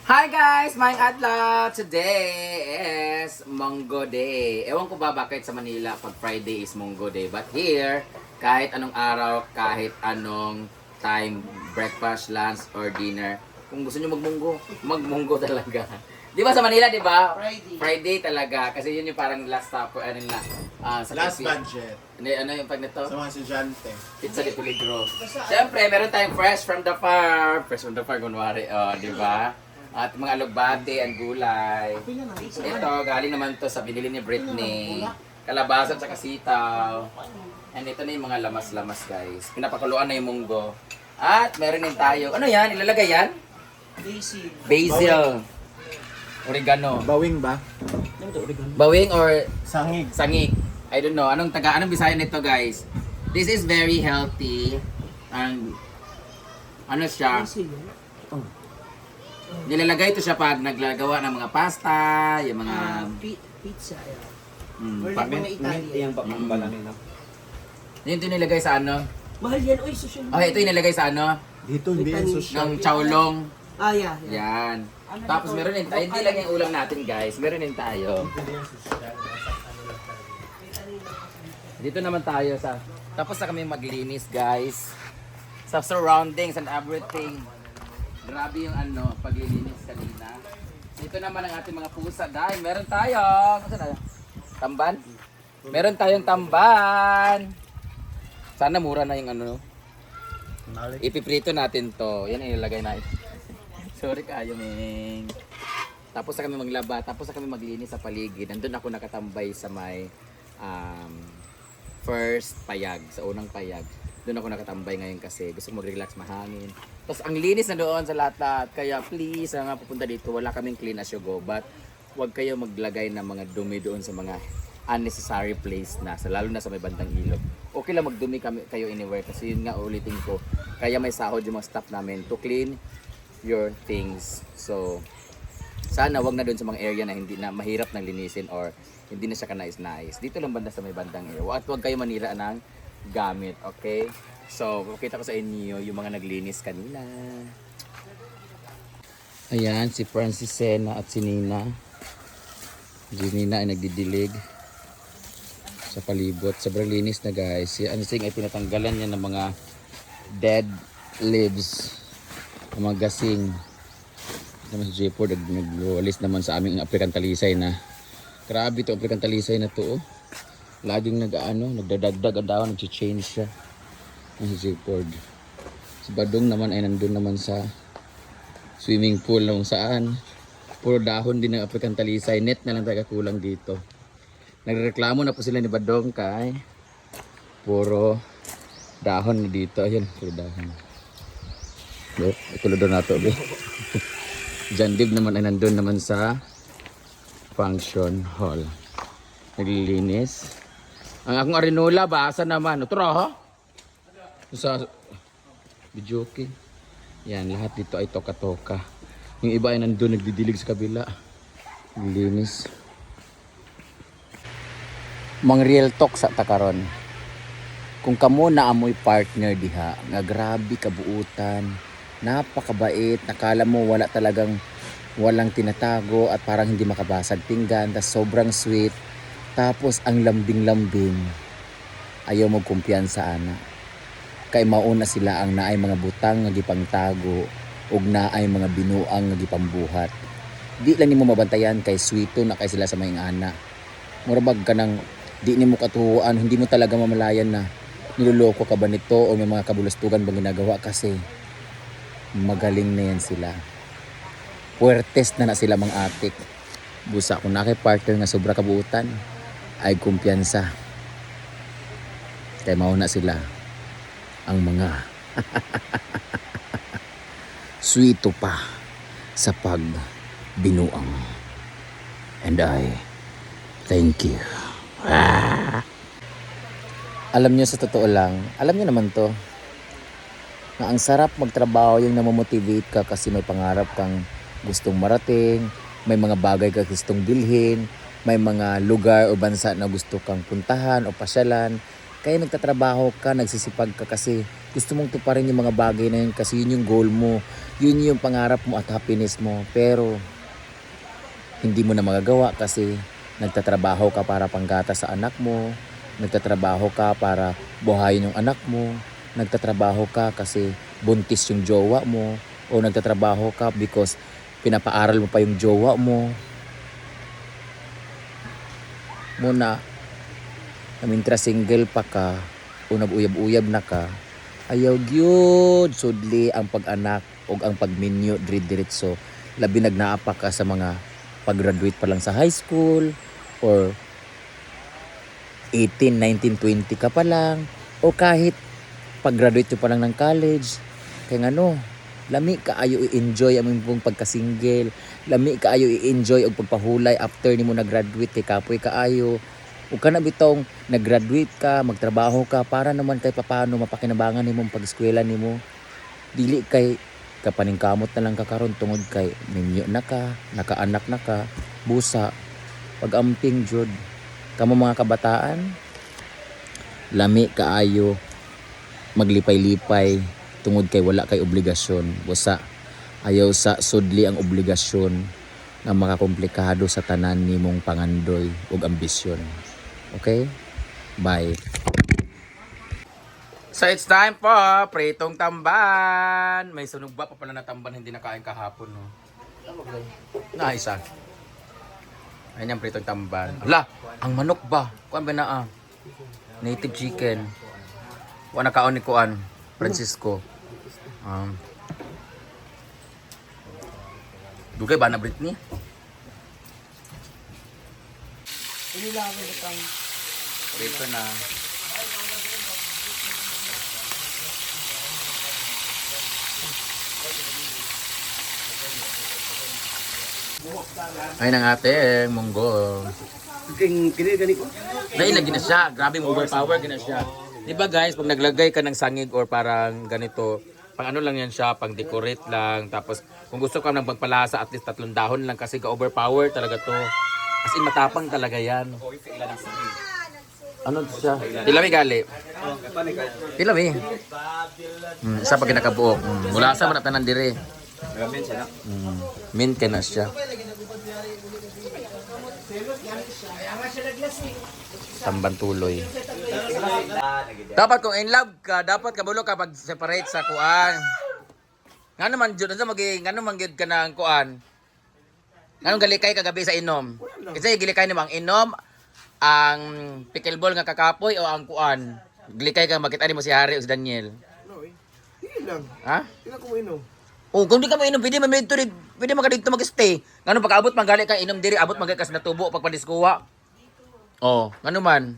Hi guys! Maayong adlaw! Today is Monggo Day. Ewan ko ba bakit sa Manila pag Friday is Monggo Day. But here, kahit anong araw, kahit anong time, breakfast, lunch, or dinner, kung gusto nyo magmunggo talaga. Di ba sa Manila, di ba? Friday. Friday talaga. Kasi yun yung parang last stop, sa Last cafe. budget. Ano yung pag nito? Sa mga estudyante. Pizza de Peligro. Siyempre, meron tayong fresh from the farm. Fresh from the farm, kunwari. Di ba? At mga alugbati, ang gulay. Ito, galing naman to sa binili ni Britney. Kalabasa at sitaw. And ito na yung mga lamas-lamas, guys. Pinapakuluan na yung munggo. At meron din tayo. Ano yan? Ilalagay yan? Basil. Basil. Oregano. Bawing ba? Bawing or Sangig. sangig? I don't know. Anong Bisaya nito, guys? This is very healthy. And ano siya? Basil. Nilalagay ito siya pag naglagawa ng mga pasta, yung mga Pizza. mm, Or pa- mga Italian. yun ito nilagay sa ano? Mahal yan. Uy, social media. Okay, ito inilagay sa ano? Dito hindi yan social. Ng chowlong. Ah, yeah. Yan. Tapos meron din tayo, hindi lang yung ulam natin, guys. Meron din tayo. Dito naman tayo sa tapos na kami maglinis, guys. Sa surroundings and everything. Grabe yung paglilinis kanina. Dito naman ang ating mga pusa. Dahil meron tayo. Ano na? Tamban? Meron tayong tamban. Sana mura na yung Ipiprito natin to. Yan ang ilalagay natin. Sorry kayo, Ming. Tapos na kami maglaba. Tapos na kami maglinis sa paligid. Nandun ako nakatambay sa may first payag. Sa unang payag. Doon ako nakatambay ngayon kasi gusto ko mag-relax, mahangin. Tapos ang linis na doon sa lahat. Kaya please, nga pupunta dito, wala kaming clean as you go. But huwag kayo maglagay ng mga dumi doon sa mga unnecessary place na. Lalo na sa may bandang ilog. Okay lang magdumi kayo anywhere. Kasi yun nga ulitin ko. Kaya may sahod yung mga staff namin to clean your things. So, sana wag na doon sa mga area na hindi na mahirap nang linisin or hindi na siya kanais-nais. Dito lang banda sa may bandang area. At huwag kayo manira ng gamit, okay? So, pakita ko sa inyo yung mga naglinis kanina. Ayan, si Francis Sena at si Nina. Si Nina ay nagdidilig sa palibot. Sobrang linis na, guys. Si Ansing ay pinatanggalan niya ng mga dead leaves, ng mga gasing. Naman si J4 nagwalis naman sa aming African talisay na grabe to African talisay na to, oh. Laging nagdadagdag ang dahon, nag-change siya. Ang si J4. Si Badong naman ay nandun naman sa swimming pool na kung saan puro dahon din ng African talisay. Net na lang tayo kulang dito. Nagreklamo na po sila ni Badong kay puro dahon na dito. Ayan, puro dahon. Itulo doon nato. John Dib naman ay nandun naman sa function hall. Naglilinis. Ang akong arinola, basa naman. Ito ha? Sa video okay. Yan, lahat dito ay toka-toka. Yung iba ay nandun, nagdidilig sa kabila. Naglilinis. Mang real talk sa takaron. Kung kamo na amoy partner diha, nga grabe kabuutan, napakabait, nakala mo walang tinatago at parang hindi makabasag pinggan, tas sobrang sweet, tapos ang lambing-lambing, ayaw magkumpiyansa ana. Kay mauna sila ang naay mga butang nga gipangtago ug naay mga binuang nga gipambuhat. Di lang nimo mabantayan kay sweeto na kay sila sa mga ana. Murabag ka nang di nimo katuhuan, hindi mo talaga mamalayan na niloloko ka ba nito o may mga kabulastugan bang ginagawa kasi magaling na yan sila. Puertes na sila mga atik. Busa kung nakay partner nga sobra kabuutan ay kumpiyansa. Kaya mauna sila ang mga sweeto pa sa pagbinuang. And I thank you. Alam nyo sa totoo lang, alam nyo naman to, na ang sarap magtrabaho yung namomotivate ka kasi may pangarap kang gustong marating, may mga bagay ka gustong bilhin, may mga lugar o bansa na gusto kang puntahan o pasyalan, Kaya nagtatrabaho ka, nagsisipag ka kasi gusto mong tuparin yung mga bagay na yun kasi yun yung goal mo. Yun yung pangarap mo at happiness mo. Pero hindi mo na magagawa kasi nagtatrabaho ka para panggata sa anak mo. Nagtatrabaho ka para buhayin yung anak mo. Nagtatrabaho ka kasi buntis yung jowa mo. O nagtatrabaho ka because pinapaaral mo pa yung jowa mo. Muna, namintra single pa ka, o nag-uyab-uyab na ka, ayaw gyud sudli ang pag-anak o ang pagminyo diretso. Labi nagnaapa ka sa mga pag-graduate pa lang sa high school or 18, 19, 20 ka pa lang o kahit pag-graduate pa lang ng college. Kaya ngano, lami ka ayo i-enjoy ang imong pagka-single. Lami ka ayo i-enjoy og pagpahulay after nimo nag-graduate kay kapoy kaayo. Ug kana bitong nag-graduate ka, magtrabaho ka para naman kay papaano mapakinabangan nimo ang pag-eskwela nimo. Dili kay kapaningkamot na lang ka karon tungod kay minyo na ka, nakaanak na ka, busa, pag-amping jud. Kamo mga kabataan, lami kaayo maglipay-lipay tungod kay wala kay obligasyon. Busa, ayaw sa sudli ang obligasyon nga makakomplikado sa tanan nimong pangandoy ug ambisyon. Okay? Bye. So it's time po, pritong tamban. May sunog ba pa pala na tamban hindi nakain kahapon, no? Naisa. Ayun yung pritong tamban. Ala, ang manok ba? Kuan ba na native chicken. Wa nakaon ni kuan, Francisco. Dugay ba na Britney? Dito na. Ayun ang ating munggo. Kini gani ko. Dahil lagi na siya. Grabe mo overpower gina siya. Di ba guys, pag naglagay ka ng sangig or parang ganito, pang ano lang yan siya, pang decorate lang. Tapos kung gusto ka ng pagpalasa, at least 3 dahon lang kasi ka-overpower talaga to. As in matapang talaga yan. Ano siya? Tilami gali. Tilami. Isa pag nakabuok. Mula sa manatanan dire. Mint ka na siya. Tamban tuloy. Dapat kung in love ka, dapat kabulo ka pag separate sa kuan. Nga naman jud sa magi, ngano man gyud ka nang kuan. Nganong galikay kagabi sa inom? Kasi gilikay nimo ang inom, ang pickleball nga kakapoy o ang kuan. Gilikay ka makita nimo si Harry o si Daniel. No, hindi lang. Ha? Hindi ko inom. Oh, kung di ka mainom, pwede man dito, pwede man ka dito mag-stay. Ngano pag abot man gali ka inom diri, abot man gali ka sa natubo pag pandiskuha. Oh, ngano man?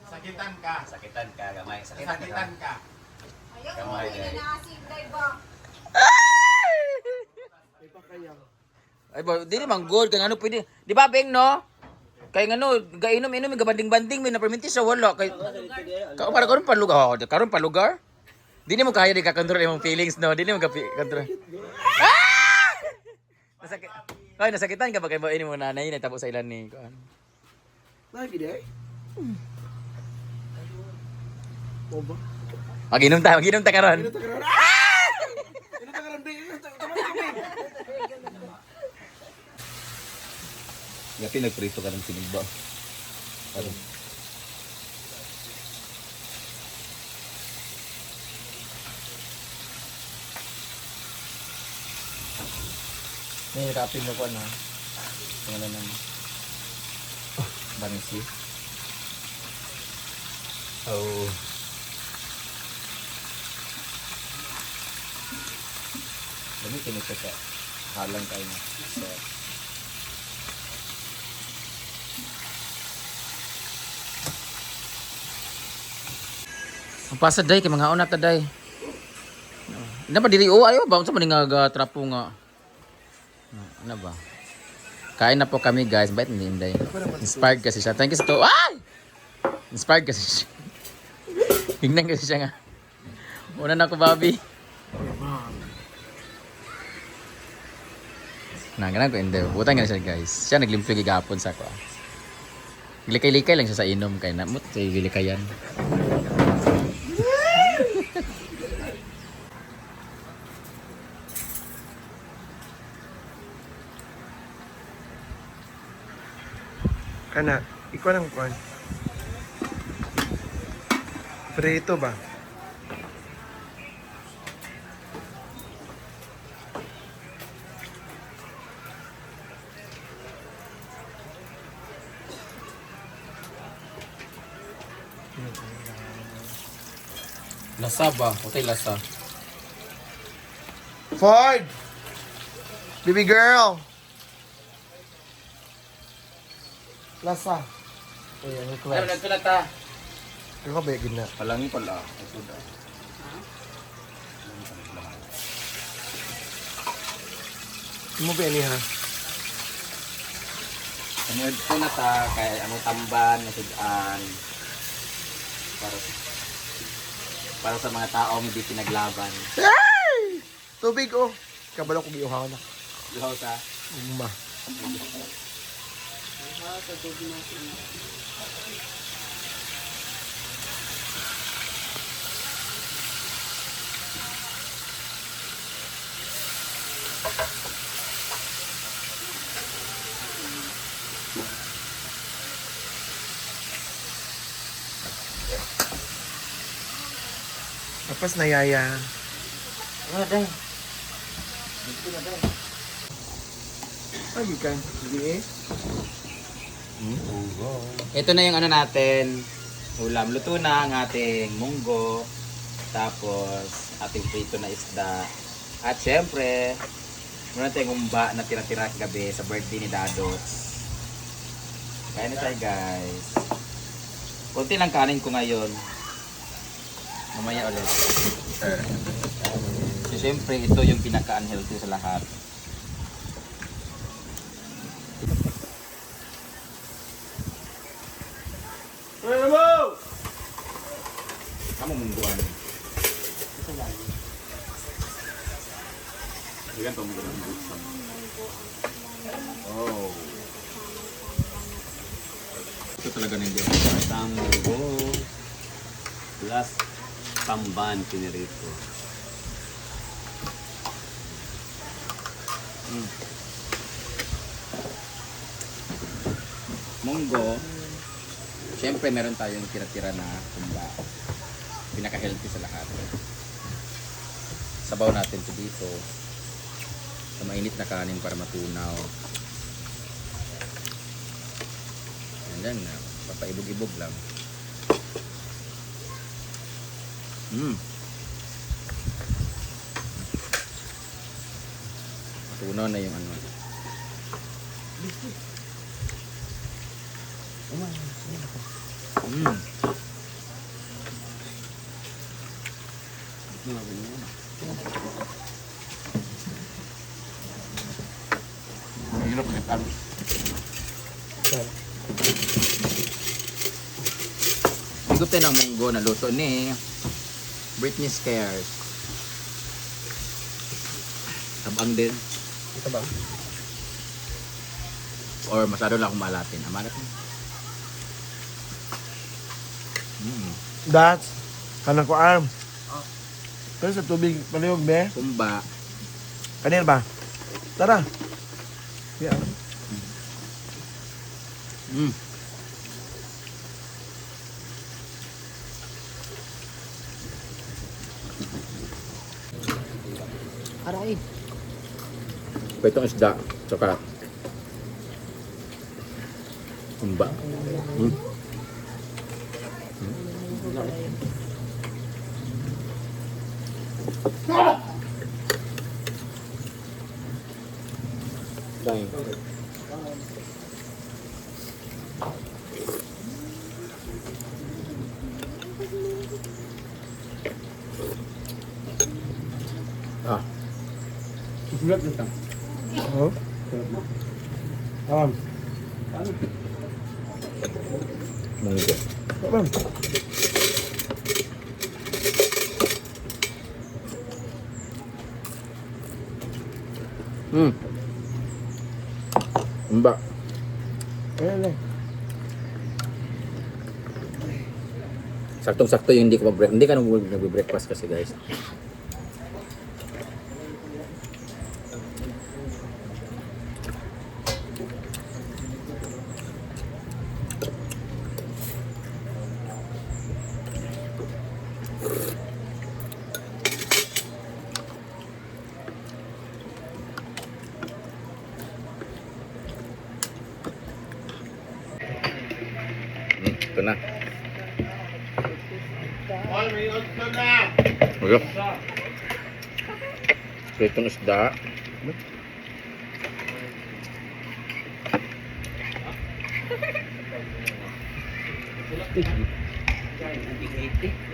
Sakitan ka, gamay. Sakitan ka. Gamay din. May pakayang. Ay ba, dili man good kay ngano pwede. Di ba Beng no? Kay ngano, gainom-inom gabanding-banding may na perminti sa wala kay para karon palugar. Karon palugar. Dili mo kaya di ka control imong feelings no. Dili mo ka control. Nasakit. Ay, nasakitan ka ba kay ini mo nanay natabo sa ilan ni kuan. Lagi dai. Mo ba? Mag-inom ta karon. Ito karon. Ito karon dai. Nga pinagprito ka ng sinigba. Ano? May rapin mo ko na. Pangalan ng Bansi. Oh. Dami kinito ka. Halang kayo na. So, ang pasad day kay mga una ta day. Ina ba diri ayo ba unsa man nga trapo nga. Ano ba? Kain na po kami guys, bait ni Inday. Inspired kasi siya. Thank you sa to. Ay! Inspired kasi siya. Hingnan kasi siya nga. Una na ako, Bobby. Ganun ko, Inday. Butang nga siya guys. Siya naglimpyo gigapon sa ako. Likay-likay lang siya sa inom kay namot sa gilikayan. Kana, ikaw lang kuan. Prito ba? Lasa ba? Okay, lasa. Ford! Baby girl! Lasa. Ayan, Ano request. na ito na ta? Ikaw ka ba yung gina? Palangi pala. Ito da. Mo ba ini ha? Ano ito na ta? Kaya ano tamban, nasudan. Para sa mga taong hindi pinaglaban. Ay! Tubig oh! Kabalo ko giuhaw na. Luhaw sa Uma. Tapos nayaya. ano day? Lagi ka. Hindi eh. Ito na yung ano natin. Ulam. Luto na ang ating munggo. Tapos ating prito na isda. At syempre, meron tayong umba na tira-tira gabi sa birthday ni Dadots. Kain na tayo guys. Kunti lang kanin ko ngayon. Mamaya ulit. So, syempre, ito yung pinaka-unhealthy sa lahat. Ano mo? Kamu mungguan. Ikan to mungguan. Oh. Ito talaga na hindi. Tambo plus tamban pinirito. Munggo. Siyempre meron tayong tira-tira na kumba. Pinaka-healthy sa lahat. Sabaw natin ito dito. Sa mainit na kanin para matunaw. And then, papaibog-ibog lang. Tunaw na yung ano. Mahirap ulit. Higup tayo ng munggo na luto ni Britney Spears. Tabang din. Ito ba? Or masyado lang akong malatin. Amalat mo. That's kanang ko arm. Pero sa tubig palihog be. Kumba. Kanil ba? Tara. Yeah. Aray. Itong isda. Tsaka. Kumba. Ah. Oh. Munggo. Bang. Kumba. Ayan. Saktong-sakto yung hindi ko mag-break. Hindi ka nag-breakfast kasi guys. Ito na. Wala. Itong isda.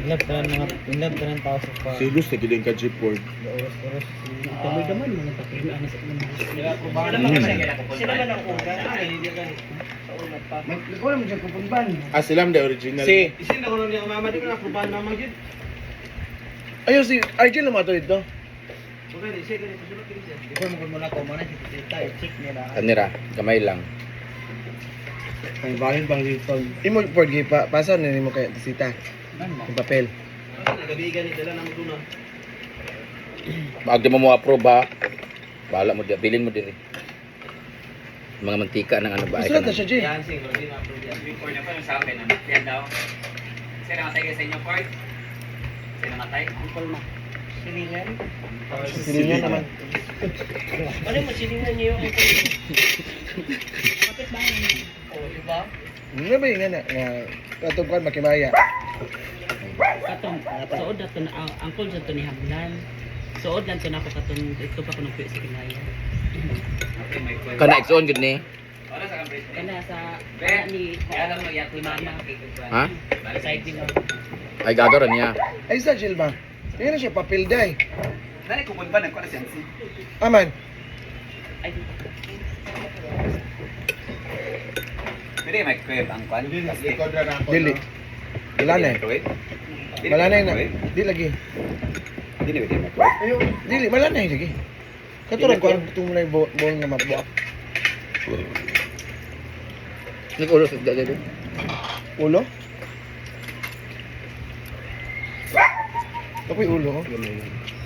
Inlab ka ng tao sa pa. Silos na gid ka jeep board. Oras-oras. Itaboy naman mga takina na sa mga. Sila man ang kuga. Ikaw naman siya kupunban. Ah, sila ang the original. Isin ako nung mama, di ko na aprobahan mama yun. Ayun, si Arjun lumato dito. Okay, di siya ganito. Sulot din siya. Ikaw mo na ko mana kita check nila. Kanira, kamay lang. Ang bahin pang dito. Imo board gi pa pasan ni mo kay sita. Yung papel. Nagabigan ni dala ng tuna. Pag di mo approve ha, bahala mo dyan. Bilin mo diri. Mga mantika ng ano ba? Sulat na siya, Jay. Yan, sing. Hindi na-approve yan. Report na pa yung sa akin. Ano? Yan daw. Sino namatay kayo sa inyo, Ford? Sino namatay? Uncle ma. Silingan. Silingan naman. Ano mo silingan niyo yung uncle? Kapit ba? Oh, di ba? Ano ba yung nga katong kan makimaya? Katong suod na to na ang angkol sa to ni Hamlan. Suod lang to na ako katong ito pa ko nang sa kinaya. Okay, may question. Kana exon gid ni. Wala sa kampreso. Kana sa Ben, ni kaya lang mo yak ni mama. Ha? Side din mo. Ay gagawin niya. Ay sa Jill ba? Tingnan na siya papel day. Nani ko ba nagkuha na siya? Aman. Ay di. Pwede may crib ang kwan? Dili. Wala na. Wala na na. Di lagi. Hindi na pwede may crib. Dili, wala na lagi. Katurang ko ang tumulay bol nga mabuak. Nag-ulo sa dali. Ulo? Ako'y ulo ko.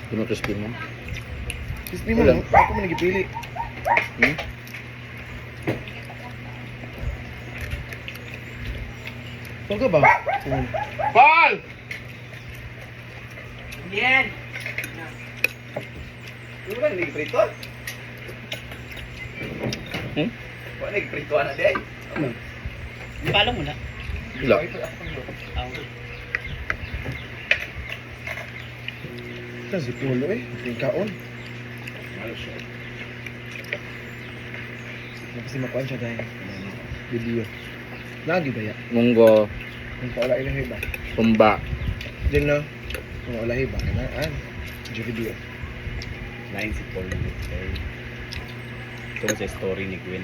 Puno crispy mo. Hindi mo lang, ako mo nagipili. Hmm? Saan ka ba? Paul! Yan! Ano ba nag-prito? Hmm? Wala nag-prito na di? Palo mo na. Wala. Saan si ulo eh? Yung kaon. Kasi makuhaan siya dahil video. Lagi ba ya? Munggo, Yung paula ilahi ba? kumba. Diyan no? Yung paula ba? Kanaan. Video. Line si Paul ng Ito sa story ni Gwen.